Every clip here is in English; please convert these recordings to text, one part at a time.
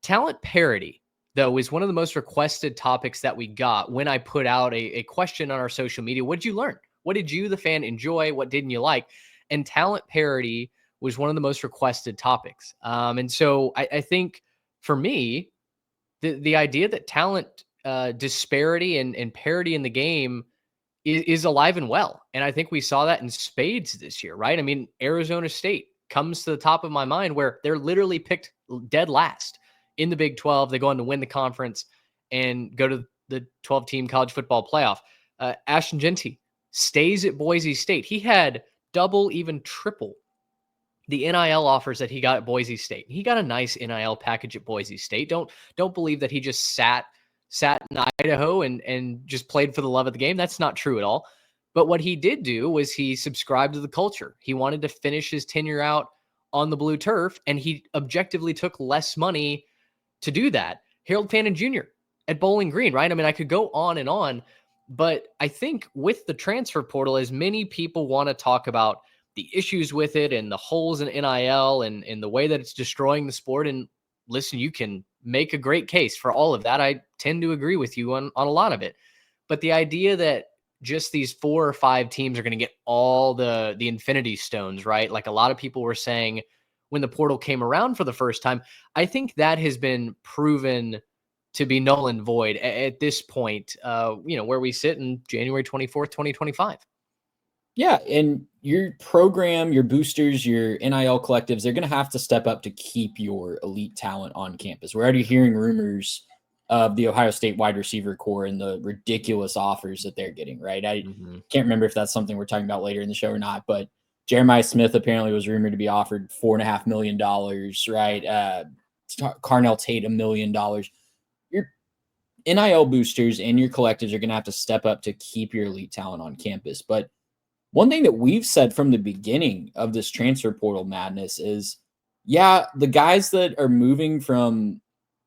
Talent parity, though, is one of the most requested topics that we got when I put out a question on our social media. What did you learn? What did you, the fan, enjoy? What didn't you like? And talent parity was one of the most requested topics. And so I think for me, the idea that talent disparity and parity in the game is alive and well. And I think we saw that in spades this year, right? I mean, Arizona State comes to the top of my mind where they're literally picked dead last in the Big 12. They go on to win the conference and go to the 12-team college football playoff. Ashton Genty stays at Boise State. He had double, even triple the NIL offers that he got at Boise State. He got a nice NIL package at Boise State. Don't believe that he just sat in Idaho and just played for the love of the game. That's not true at all. But what he did do was he subscribed to the culture. He wanted to finish his tenure out on the blue turf, and he objectively took less money to do that. Harold Fannin Jr. at Bowling Green, right? I mean, I could go on, but I think with the transfer portal, as many people want to talk about the issues with it and the holes in NIL and the way that it's destroying the sport. And listen, you can make a great case for all of that. I tend to agree with you on a lot of it. But the idea that just these 4 or 5 teams are going to get all the infinity stones, right? Like a lot of people were saying when the portal came around for the first time, I think that has been proven to be null and void at this point, where we sit in January 24th, 2025. Yeah, and your program, your boosters, your NIL collectives, they're going to have to step up to keep your elite talent on campus. We're already hearing rumors of the Ohio State wide receiver core and the ridiculous offers that they're getting, right? I can't remember if that's something we're talking about later in the show or not, but Jeremiah Smith apparently was rumored to be offered $4.5 million, right? Carnell Tate, $1 million. Your NIL boosters and your collectives are going to have to step up to keep your elite talent on campus. But one thing that we've said from the beginning of this transfer portal madness is, yeah, the guys that are moving from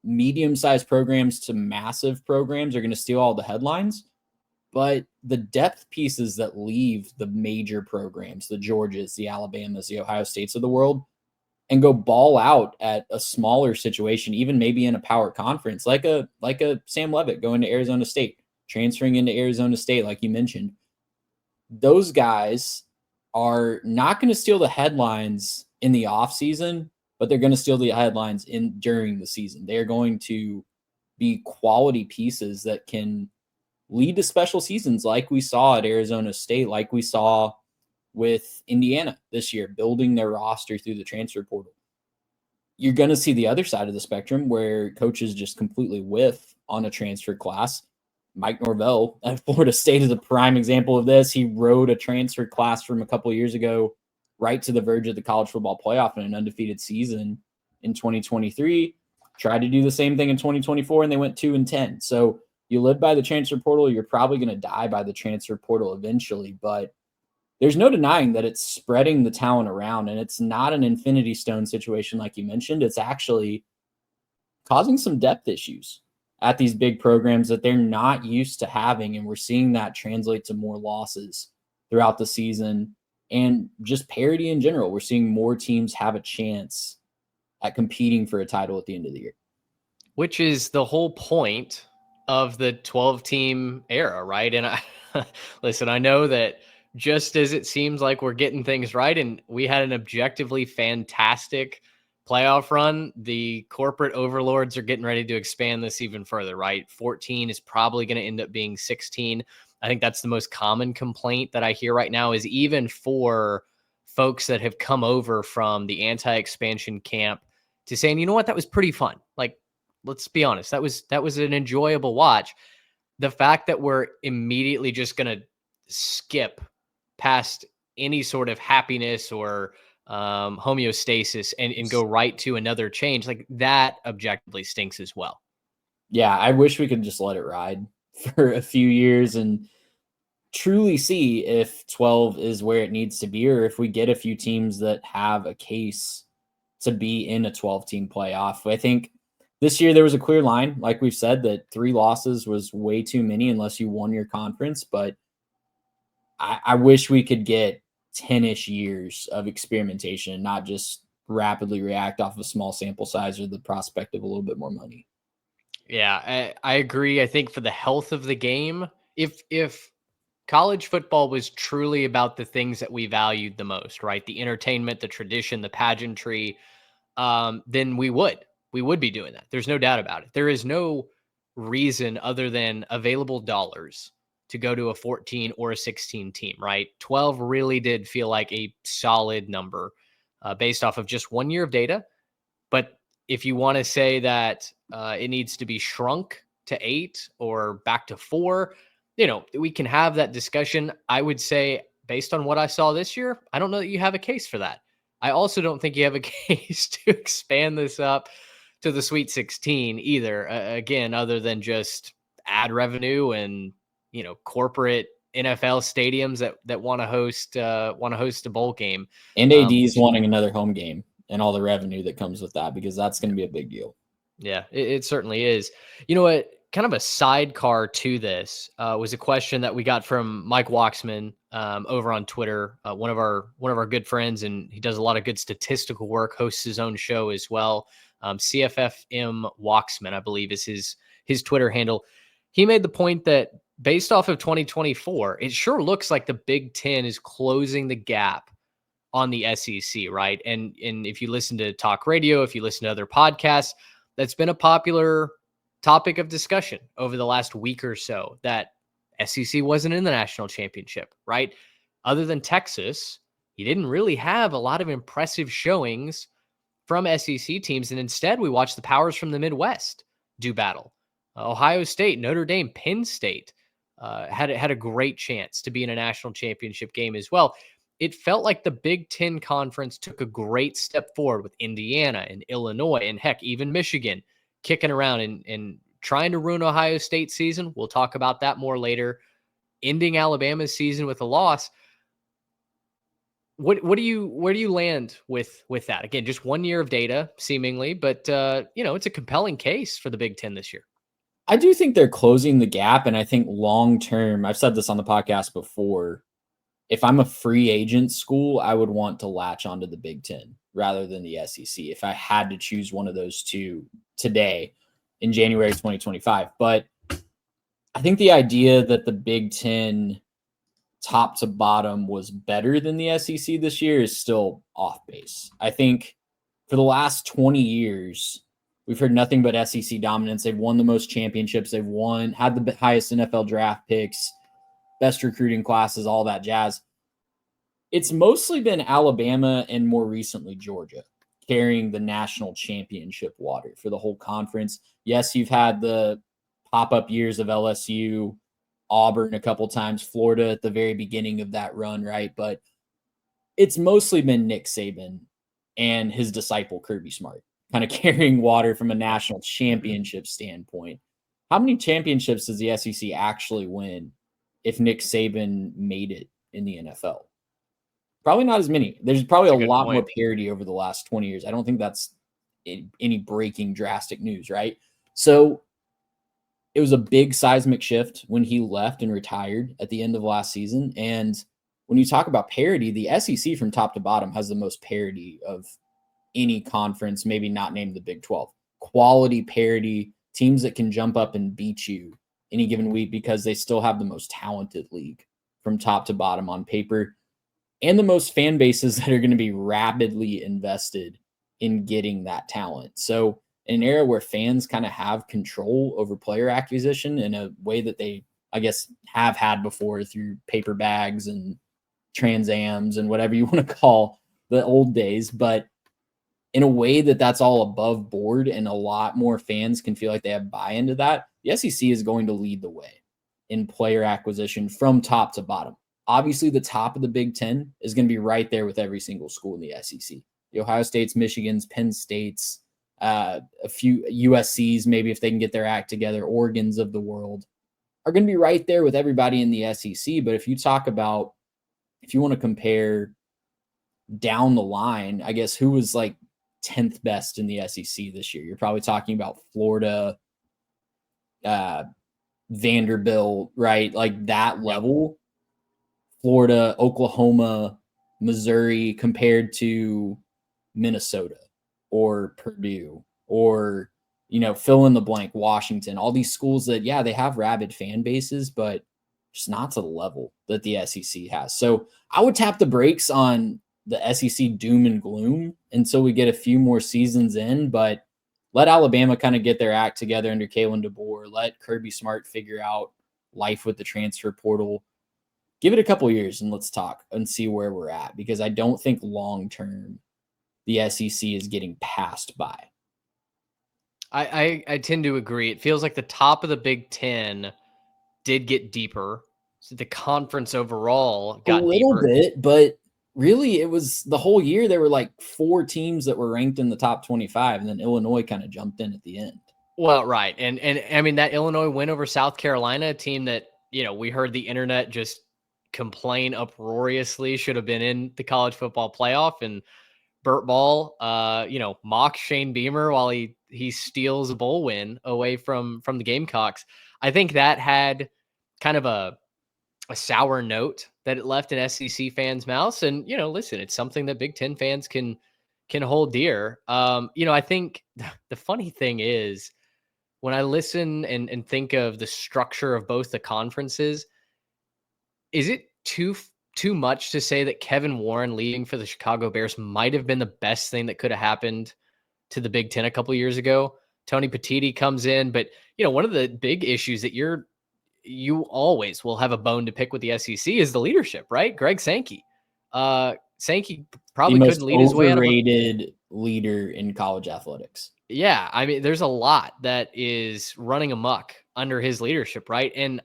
medium-sized programs to massive programs are going to steal all the headlines, but the depth pieces that leave the major programs, the Georgias, the Alabamas, the Ohio States of the world, and go ball out at a smaller situation, even maybe in a power conference, like a Sam Levitt going to Arizona State, transferring into Arizona State, like you mentioned. Those guys are not going to steal the headlines in the offseason, but they're going to steal the headlines during the season. They are going to be quality pieces that can lead to special seasons like we saw at Arizona State, like we saw with Indiana this year, building their roster through the transfer portal. You're going to see the other side of the spectrum where coaches just completely whiff on a transfer class. Mike Norvell at Florida State is a prime example of this. He rode a transfer class from a couple of years ago right to the verge of the college football playoff in an undefeated season in 2023. Tried to do the same thing in 2024, and they went 2-10. So you live by the transfer portal, you're probably going to die by the transfer portal eventually. But there's no denying that it's spreading the talent around, and it's not an infinity stone situation like you mentioned. It's actually causing some depth issues at these big programs that they're not used to having. And we're seeing that translate to more losses throughout the season and just parity in general. We're seeing more teams have a chance at competing for a title at the end of the year. Which is the whole point of the 12-team era, right? And listen, I know that just as it seems like we're getting things right and we had an objectively fantastic playoff run, the corporate overlords are getting ready to expand this even further, right? 14 is probably going to end up being 16. I think that's the most common complaint that I hear right now is even for folks that have come over from the anti-expansion camp to saying, you know what, that was pretty fun. Like, let's be honest, that was an enjoyable watch. The fact that we're immediately just going to skip past any sort of happiness or homeostasis and go right to another change, like that objectively stinks as well. Yeah, I wish we could just let it ride for a few years and truly see if 12 is where it needs to be, or if we get a few teams that have a case to be in a 12-team playoff. I think this year there was a clear line, like we've said, that 3 losses was way too many unless you won your conference. But I wish we could get 10-ish years of experimentation, not just rapidly react off of a small sample size or the prospect of a little bit more money. Yeah, I agree. I think for the health of the game, if college football was truly about the things that we valued the most, right? The entertainment, the tradition, the pageantry, then we would be doing that. There's no doubt about it. There is no reason other than available dollars to go to a 14 or a 16 team, right? 12 really did feel like a solid number based off of just 1 year of data. But if you want to say that it needs to be shrunk to 8 or back to 4, we can have that discussion. I would say, based on what I saw this year, I don't know that you have a case for that. I also don't think you have a case to expand this up to the Sweet 16 either. Again, other than just ad revenue and corporate NFL stadiums that want to host a bowl game. And AD's wanting another home game and all the revenue that comes with that, because that's going to be a big deal. Yeah, it certainly is. You know what? Kind of a sidecar to this was a question that we got from Mike Waxman over on Twitter, one of our good friends, and he does a lot of good statistical work. Hosts his own show as well. CFFM Waxman, I believe, is his Twitter handle. He made the point that based off of 2024, it sure looks like the Big Ten is closing the gap on the SEC, right? And if you listen to talk radio, if you listen to other podcasts, that's been a popular topic of discussion over the last week or so, that SEC wasn't in the national championship, right? Other than Texas, you didn't really have a lot of impressive showings from SEC teams. And instead, we watched the powers from the Midwest do battle. Ohio State, Notre Dame, Penn State had a great chance to be in a national championship game as well. It felt like the Big Ten Conference took a great step forward with Indiana and Illinois and heck, even Michigan kicking around and trying to ruin Ohio State's season. We'll talk about that more later. Ending Alabama's season with a loss. Where do you land with that? Again, just 1 year of data seemingly, but it's a compelling case for the Big Ten this year. I do think they're closing the gap, and I think long term, I've said this on the podcast before, if I'm a free agent school, I would want to latch onto the Big Ten rather than the SEC if I had to choose one of those two today in January 2025. But I think the idea that the Big Ten top to bottom was better than the SEC this year is still off base. I think for the last 20 years, we've heard nothing but SEC dominance. They've won the most championships. They've had the highest NFL draft picks, best recruiting classes, all that jazz. It's mostly been Alabama and more recently Georgia carrying the national championship water for the whole conference. Yes, you've had the pop-up years of LSU, Auburn a couple times, Florida at the very beginning of that run, right? But it's mostly been Nick Saban and his disciple Kirby Smart kind of carrying water from a national championship standpoint. How many championships does the SEC actually win if Nick Saban made it in the NFL? Probably not as many. There's probably a lot more parity over the last 20 years. I don't think that's any breaking drastic news, right? So it was a big seismic shift when he left and retired at the end of last season. And when you talk about parity, the SEC from top to bottom has the most parity of any conference, maybe not named the Big 12. Quality parity, teams that can jump up and beat you any given week because they still have the most talented league from top to bottom on paper, and the most fan bases that are going to be rapidly invested in getting that talent. So in an era where fans kind of have control over player acquisition in a way that they, I guess, have had before through paper bags and Transams and whatever you want to call the old days, but in a way that that's all above board and a lot more fans can feel like they have buy into that, the SEC is going to lead the way in player acquisition from top to bottom. Obviously, the top of the Big Ten is going to be right there with every single school in the SEC. The Ohio States, Michigans, Penn States, a few USCs, maybe if they can get their act together, Oregons of the world, are going to be right there with everybody in the SEC. But if you want to compare down the line, I guess who was like 10th best in the SEC this year? You're probably talking about Florida, Vanderbilt, right? Like that level. Florida, Oklahoma, Missouri compared to Minnesota or Purdue or, fill in the blank, Washington, all these schools that, yeah, they have rabid fan bases, but just not to the level that the SEC has. So I would tap the brakes on the SEC doom and gloom until we get a few more seasons in, but let Alabama kind of get their act together under Kalen DeBoer. Let Kirby Smart figure out life with the transfer portal. Give it a couple years and let's talk and see where we're at, because I don't think long-term the SEC is getting passed by. I tend to agree. It feels like the top of the Big Ten did get deeper. So the conference overall got a little deeper. bit, but really it was the whole year. There were like 4 teams that were ranked in the top 25, and then Illinois kind of jumped in at the end. Well, right. And I mean, that Illinois win over South Carolina, a team that, we heard the internet just complain uproariously should have been in the college football playoff. And Burt Ball, mock Shane Beamer while he steals a bowl win away from the Gamecocks. I think that had kind of a sour note that it left in SEC fans' mouths. And, listen, it's something that Big Ten fans can hold dear. I think the funny thing is when I listen and think of the structure of both the conferences, is it too much to say that Kevin Warren leaving for the Chicago Bears might have been the best thing that could have happened to the Big Ten a couple of years ago? Tony Petitti comes in, but one of the big issues that you always will have a bone to pick with the SEC is the leadership, right? Greg Sankey. Sankey probably couldn't lead his way out of overrated leader in college athletics. Yeah, I mean, there's a lot that is running amok under his leadership, right? And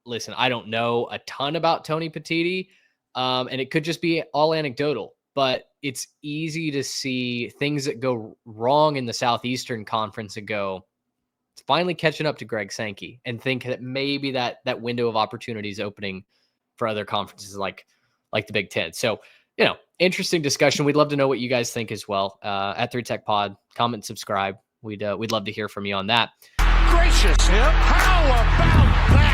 listen, I don't know a ton about Tony Petitti, and it could just be all anecdotal, but it's easy to see things that go wrong in the Southeastern Conference and go, it's finally catching up to Greg Sankey, and think that maybe that window of opportunity is opening for other conferences like the Big Ten. So, interesting discussion. We'd love to know what you guys think as well. At 3Tech Pod, comment, subscribe. We'd love to hear from you on that. Gracious him! How about that?